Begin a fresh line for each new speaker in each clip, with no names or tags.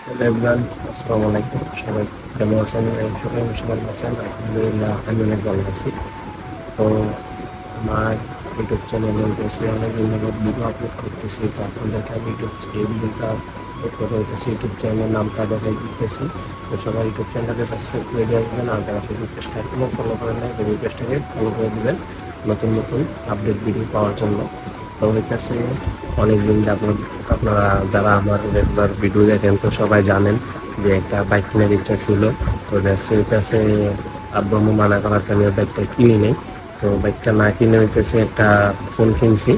Hello everyone, আসসালামু আলাইকুম। সবাই কেমন আছেন? সবাই আছেন? আলহামদুলিল্লাহ, আমি অনেক ভালো আছি। তো আমার ইউটিউব চ্যানেলে হইতেছে অনেকদিন যাবত ভিডিও আপলোড করতেছি। তো আপনাদেরকে আমি এই ভিডিওটা আপলোড করে হইতেছি ইউটিউব চ্যানেলের নামটা দেখাই দিতেছি। তো সবাই ইউটিউব চ্যানেলটাকে সাবস্ক্রাইব করে দিয়ে আসবেন, আর যারা ফেসবুক পেজটা এখনও ফলো করেন নাই ফেসবুক পেজটাকে ফলো করে দেবেন নতুন নতুন আপডেট ভিডিও পাওয়ার জন্য। তো হইতেছে অনেকদিন যাবত আপনারা যারা আমার রেগুলার ভিডিও দেখেন তো সবাই জানেন যে একটা বাইক কেনার ইচ্ছা ছিল। তো হইতেছে আব্বু আম্মু মানা করার কারণে বাইকটা কিনি নেই। তো বাইকটা না কিনে হইতেছে একটা ফোন কিনছি।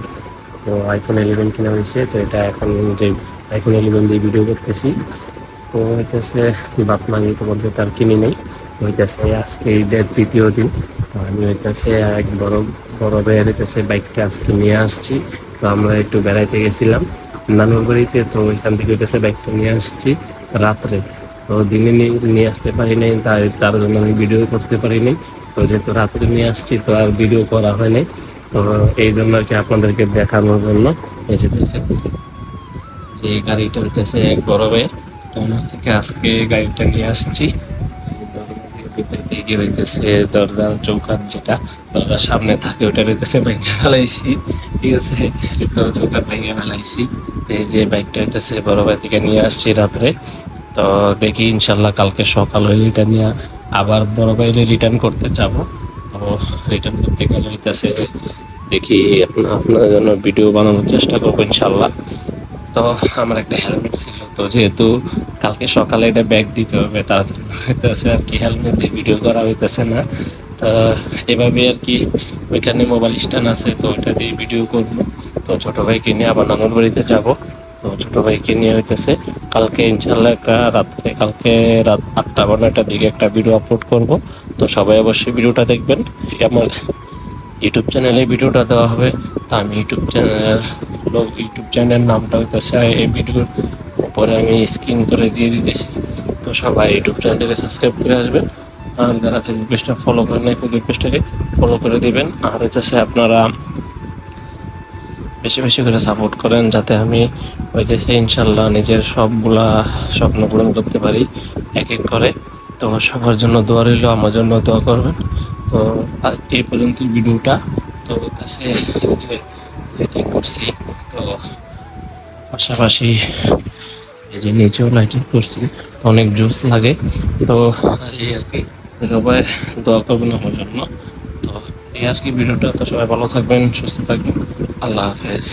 তো আইফোন 11 কিনা হয়েছে। তো এটা এখন যে আইফোন 11 দিয়ে ভিডিও করতেছি। তো হইতেছে বাপ মা যেহেতু বলছে তার কিনি নেই। তো হইতেছে আজকে ঈদের তৃতীয় দিন। তো আমি হইতেছে এক বড় বড় ভাইয়ের হইতেছে বাইকটা আজকে নিয়ে আসছি। তো আমরা একটু বেড়াইতে গেছিলাম নানুর বাড়িতে। তো ওইখান থেকে হইতেছে বাইকটা নিয়ে আসছি রাত্রে। তো দিনে নিয়ে আসতে পারি নাই, তার জন্য আমি ভিডিও করতে পারি নাই। তো যেহেতু রাত্রে নিয়ে আসছি তো আর ভিডিও করা হয় নাই। তো এই জন্য আর কি আপনাদেরকে দেখানোর জন্য এই যে দেখেন যে এই গাড়িটা হইতেছে এক বড় ভাইয়ের। তো ওনার থেকে আজকে গাড়িটা নিয়ে আসছি। দিকে হইতেছে দরজার চৌকাঠ, যেটা দরজার সামনে থাকে ওটা হইতেছে ভেঙে ফেলাইছি। ঠিক আছে, তো চৌকাঠ ভেঙে ফেলাইছি। তো এই যে বাইকটা হইতেছে বড় ভাই থেকে নিয়ে আসছি রাত্রে। তো দেখি ইনশাল্লাহ কালকে সকাল হলে এটা নিয়ে আবার বড় ভাইরে রিটার্ন করতে যাবো। তো রিটার্ন করতে গেলে হইতেছে দেখি আপনার জন্য ভিডিও বানানোর চেষ্টা করবো ইনশাল্লাহ। তো আমার একটা হেলমেট ছিল, তো যেহেতু কালকে সকালে এটা ব্যাগ দিতে হবে তার জন্য হইতেছে আর কি হেলমেট দিয়ে ভিডিও করা হইতেছে না। তো এভাবে আর কি ওইখানে মোবাইল স্ট্যান্ড আছে, তো ওইটা দিয়ে ভিডিও করবো। তো ছোট ভাইকে নিয়ে আবার নানুর বাড়িতে যাব। তো ছোট ভাইকে নিয়ে হইতেছে কালকে ইনশাল্লাহ কালকে রাত 8টা বা 9টার দিকে একটা ভিডিও আপলোড করব। তো সবাই অবশ্যই ভিডিওটা দেখবেন। আমার ইউটিউব চ্যানেলে ভিডিওটা দেওয়া হবে। তা আমি ইউটিউব চ্যানেলের নামটা হইতেছে এই ভিডিওর উপরে আমি স্ক্রিন করে দিয়ে দিতেছি। তো সবাই ইউটিউব চ্যানেলটাকে সাবস্ক্রাইব করে আসবেন, আর যারা ফেসবুক পেজটা ফলো করেন নাই ফেসবুক পেজটাকে ফলো করে দিবেন। আর হইতেছে আপনারা বেশি বেশি করে সাপোর্ট করেন যাতে আমি হইতেছে ইনশাল্লাহ নিজের সবগুলা স্বপ্ন পূরণ করতে পারি এক এক করে। তো সবার জন্য দোয়া রইল, আমার জন্য দোয়া করবেন। তো এই পর্যন্ত ভিডিওটা। তো হইতেছে যে লাইটিং করছি, তো পাশাপাশি এই যে নিচেও লাইটিং করছি, তো অনেক জোস লাগে। তো এই আর কি, সবাই দোয়া করবেন আমার জন্য। তো এই আর কি ভিডিওটা। তো সবাই ভালো থাকবেন, সুস্থ থাকবেন, আল্লাহ হাফেজ।